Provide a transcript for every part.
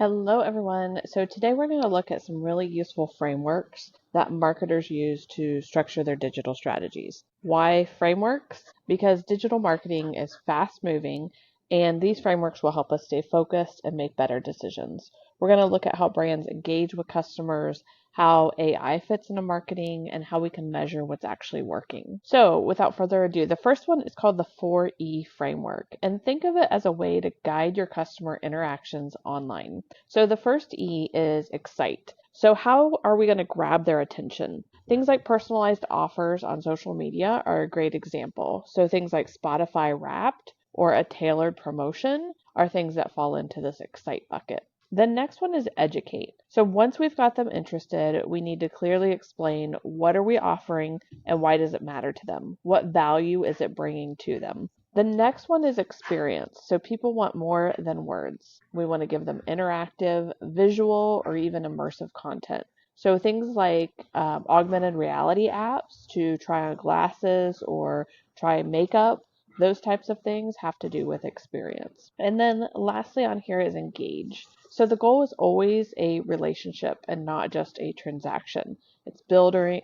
Hello, everyone. So today we're going to look at some really useful frameworks that marketers use to structure their digital strategies. Why frameworks? Because digital marketing is fast moving, and these frameworks will help us stay focused and make better decisions. We're going to look at how brands engage with customers, how AI fits into marketing, and how we can measure what's actually working. So without further ado, the first one is called the 4E framework, and think of it as a way to guide your customer interactions online. So the first E is excite. So how are we going to grab their attention? Things like personalized offers on social media are a great example. So things like Spotify Wrapped or a tailored promotion are things that fall into this excite bucket. The next one is educate. So once we've got them interested, we need to clearly explain what are we offering and why does it matter to them? What value is it bringing to them? The next one is experience. So people want more than words. We want to give them interactive, visual, or even immersive content. So things like augmented reality apps to try on glasses or try makeup, those types of things have to do with experience. And then lastly on here is engage. So the goal is always a relationship and not just a transaction. It's building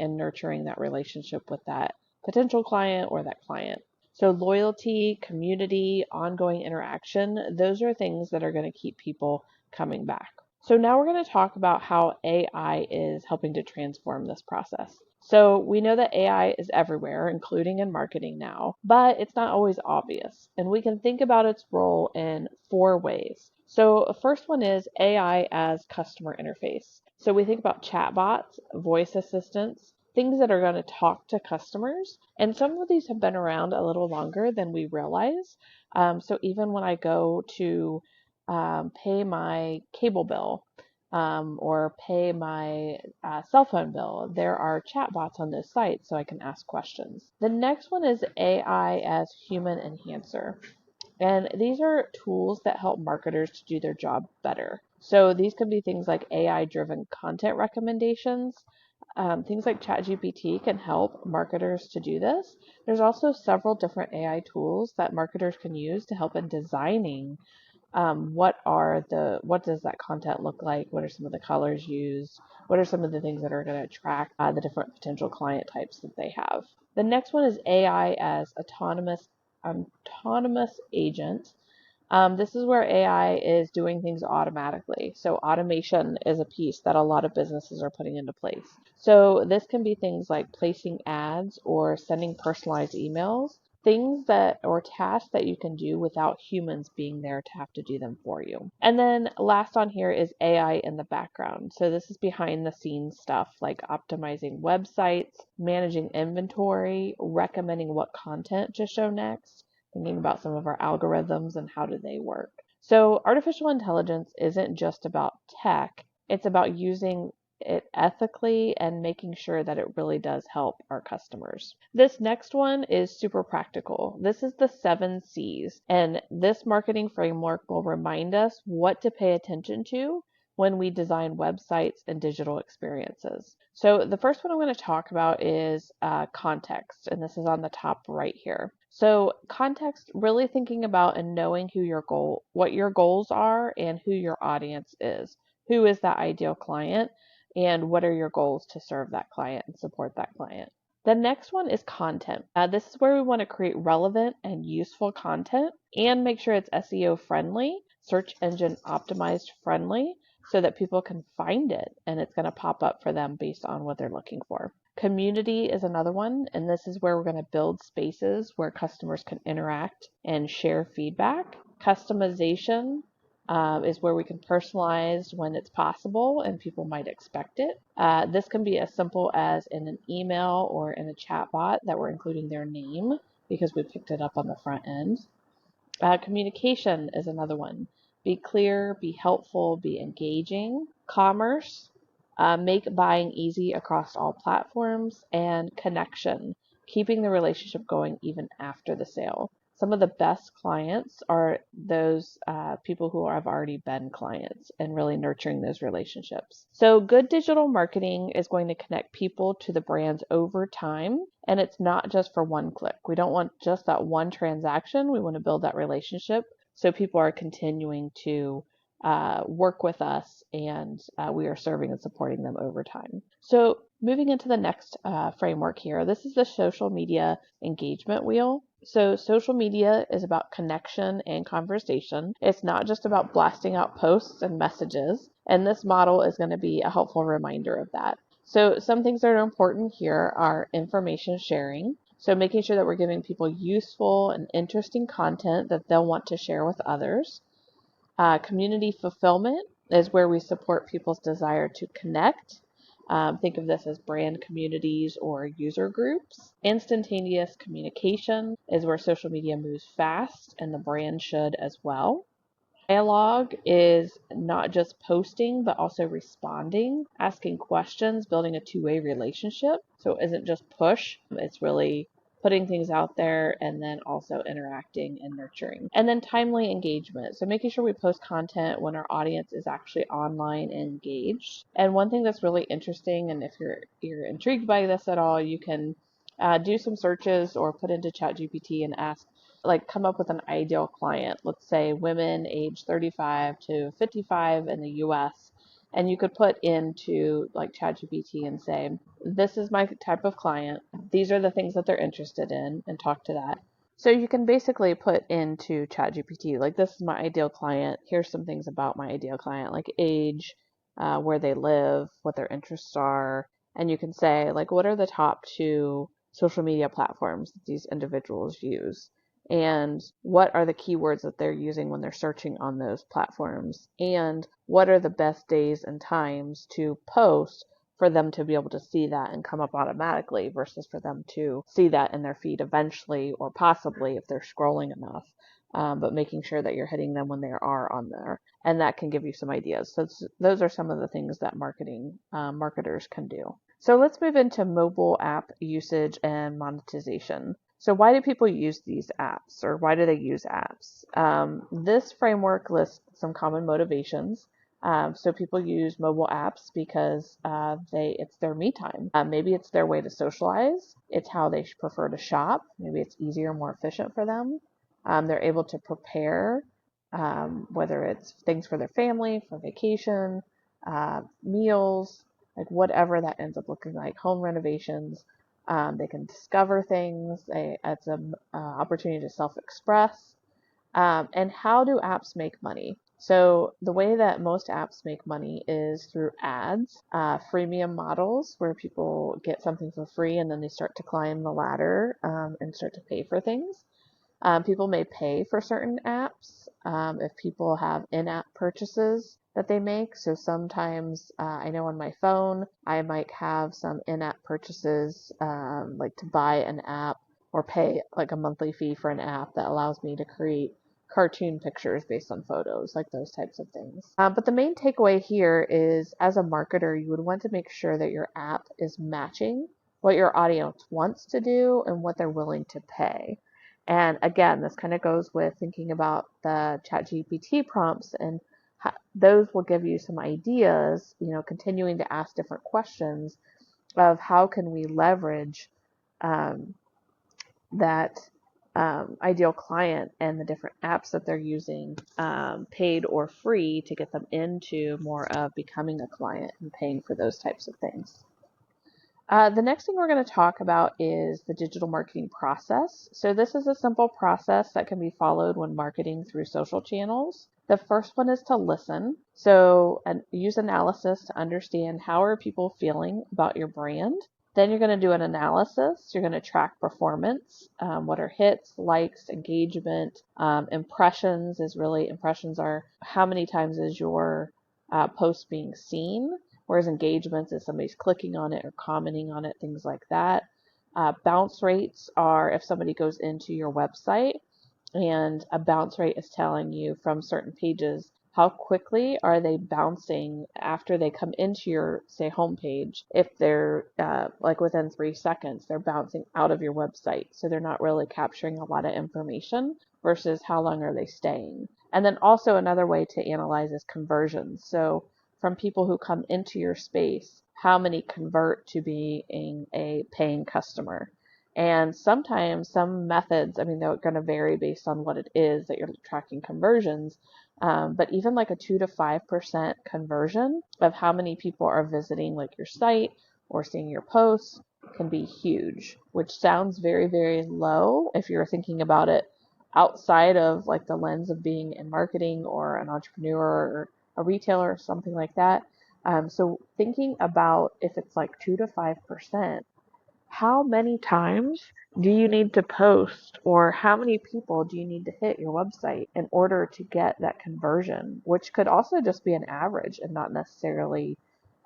and nurturing that relationship with that potential client or that client. So loyalty, community, ongoing interaction, those are things that are going to keep people coming back. So now we're going to talk about how AI is helping to transform this process. So we know that AI is everywhere, including in marketing now, but it's not always obvious. And we can think about its role in 4 ways. So the first one is AI as customer interface. So we think about chatbots, voice assistants, things that are going to talk to customers. And some of these have been around a little longer than we realize. So even when I go to pay my cable bill or pay my cell phone bill, there are chatbots on those sites so I can ask questions. The next one is AI as human enhancer. And these are tools that help marketers to do their job better. So these could be things like AI-driven content recommendations. Things like ChatGPT can help marketers to do this. There's also several different AI tools that marketers can use to help in designing what does that content look like? What are some of the colors used? What are some of the things that are going to attract the different potential client types that they have? The next one is AI as autonomous agent. This is where AI is doing things automatically. So automation is a piece that a lot of businesses are putting into place. So this can be things like placing ads or sending personalized emails, things that or tasks that you can do without humans being there to have to do them for you. And then last on here is AI in the background. So this is behind the scenes stuff like optimizing websites, managing inventory, recommending what content to show next, thinking about some of our algorithms and how do they work. So artificial intelligence isn't just about tech, it's about using it ethically and making sure that it really does help our customers. This next one is super practical. This is the 7 C's, and this marketing framework will remind us what to pay attention to when we design websites and digital experiences. So the first one I'm going to talk about is context, and this is on the top right here. So context, really thinking about and knowing what your goals are and who your audience is. Who is that ideal client? And what are your goals to serve that client and support that client? The next one is content. This is where we want to create relevant and useful content and make sure it's SEO friendly, search engine optimized friendly, so that people can find it and it's going to pop up for them based on what they're looking for. Community is another one, and this is where we're going to build spaces where customers can interact and share feedback. Customization is where we can personalize when it's possible and people might expect it. This can be as simple as in an email or in a chat bot that we're including their name because we picked it up on the front end. Communication is another one. Be clear, be helpful, be engaging. Commerce, make buying easy across all platforms. And connection, keeping the relationship going even after the sale. Some of the best clients are those people who have already been clients and really nurturing those relationships. So good digital marketing is going to connect people to the brands over time, and it's not just for one click. We don't want just that one transaction. We want to build that relationship so people are continuing to work with us, and we are serving and supporting them over time. So moving into the next framework here, this is the social media engagement wheel. So social media is about connection and conversation. It's not just about blasting out posts and messages, and this model is going to be a helpful reminder of that. So some things that are important here are information sharing. So making sure that we're giving people useful and interesting content that they'll want to share with others. Community fulfillment is where we support people's desire to connect. Think of this as brand communities or user groups. Instantaneous communication is where social media moves fast, and the brand should as well. Dialogue is not just posting, but also responding, asking questions, building a two-way relationship. So it isn't just push, it's really putting things out there and then also interacting and nurturing. And then timely engagement. So making sure we post content when our audience is actually online and engaged. And one thing that's really interesting, and if you're intrigued by this at all, you can do some searches or put into ChatGPT and ask, like, come up with an ideal client. Let's say women age 35 to 55 in the US. And you could put into like ChatGPT and say, this is my type of client. These are the things that they're interested in, and talk to that. So you can basically put into ChatGPT, like, this is my ideal client. Here's some things about my ideal client, like age, where they live, what their interests are. And you can say, like, what are the top two social media platforms that these individuals use? And what are the keywords that they're using when they're searching on those platforms? And what are the best days and times to post for them to be able to see that and come up automatically versus for them to see that in their feed eventually, or possibly if they're scrolling enough. But making sure that you're hitting them when they are on there. And that can give you some ideas. So those are some of the things that marketers can do. So let's move into mobile app usage and monetization. So why do people use these apps, or why do they use apps? This framework lists some common motivations. So people use mobile apps because it's their me time. Maybe it's their way to socialize. It's how they prefer to shop. Maybe it's easier, more efficient for them. They're able to prepare, whether it's things for their family, for vacation, meals, like whatever that ends up looking like, home renovations. They can discover things. It's an opportunity to self-express. And how do apps make money? So the way that most apps make money is through ads, freemium models where people get something for free and then they start to climb the ladder and start to pay for things. People may pay for certain apps if people have in-app purchases that they make. So sometimes I know on my phone, I might have some in-app purchases, like to buy an app or pay like a monthly fee for an app that allows me to create cartoon pictures based on photos, like those types of things. But the main takeaway here is, as a marketer, you would want to make sure that your app is matching what your audience wants to do and what they're willing to pay. And again, this kind of goes with thinking about the ChatGPT prompts, and those will give you some ideas, continuing to ask different questions of how can we leverage um, that ideal client and the different apps that they're using, paid or free, to get them into more of becoming a client and paying for those types of things. The next thing we're going to talk about is the digital marketing process. So this is a simple process that can be followed when marketing through social channels. The first one is to listen. So use analysis to understand how are people feeling about your brand. Then you're going to do an analysis. You're going to track performance. What are hits, likes, engagement, impressions impressions are how many times is your post being seen, whereas engagements is somebody's clicking on it or commenting on it, things like that. Bounce rates are if somebody goes into your website and a bounce rate is telling you from certain pages how quickly are they bouncing after they come into your, say, homepage. If they're like within 3 seconds, they're bouncing out of your website. So they're not really capturing a lot of information versus how long are they staying. And then also another way to analyze is conversions. So from people who come into your space, how many convert to being a paying customer? And sometimes some methods, they're going to vary based on what it is that you're tracking conversions, But even like a 2 to 5% conversion of how many people are visiting like your site or seeing your posts can be huge, which sounds very, very low if you're thinking about it outside of like the lens of being in marketing or an entrepreneur or a retailer or something like that. So thinking about if it's like 2 to 5%, how many times do you need to post, or how many people do you need to hit your website in order to get that conversion, which could also just be an average and not necessarily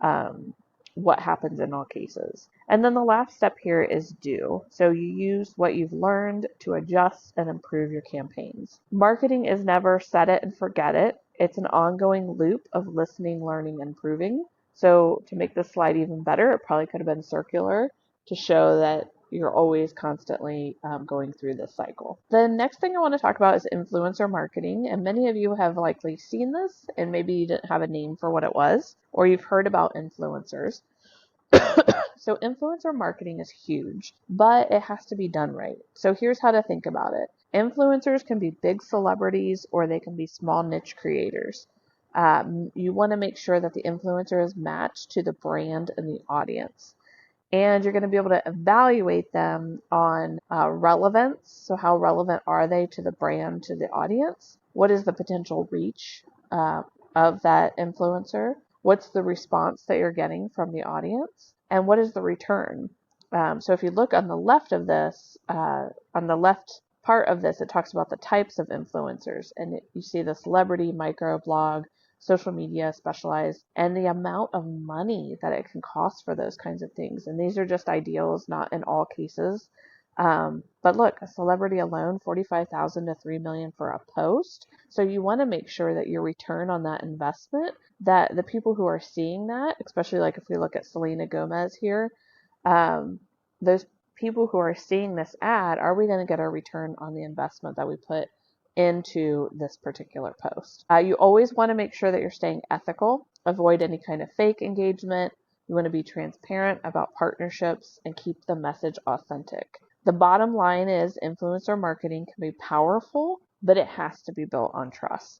um, what happens in all cases. And then the last step here is do. So you use what you've learned to adjust and improve your campaigns. Marketing is never set it and forget it. It's an ongoing loop of listening, learning, and improving. So to make this slide even better, it probably could have been circular to show that you're always constantly going through this cycle. The next thing I want to talk about is influencer marketing, and many of you have likely seen this and maybe you didn't have a name for what it was, or you've heard about influencers. So influencer marketing is huge, but it has to be done right. So here's how to think about it. Influencers can be big celebrities or they can be small niche creators. You want to make sure that the influencer is matched to the brand and the audience. And you're going to be able to evaluate them on relevance. So how relevant are they to the brand, to the audience? What is the potential reach of that influencer? What's the response that you're getting from the audience? And what is the return? So if you look on the left of this, on the left part of this, it talks about the types of influencers. And you see the celebrity, microblog, social media, specialized, and the amount of money that it can cost for those kinds of things. And these are just ideals, not in all cases. But look, a celebrity alone, 45,000 to 3 million for a post. So you want to make sure that your return on that investment, that the people who are seeing that, especially like if we look at Selena Gomez here, um, those people who are seeing this ad, are we going to get a return on the investment that we put into this particular post? You always want to make sure that you're staying ethical, avoid any kind of fake engagement. You want to be transparent about partnerships and keep the message authentic. The bottom line is influencer marketing can be powerful, but it has to be built on trust.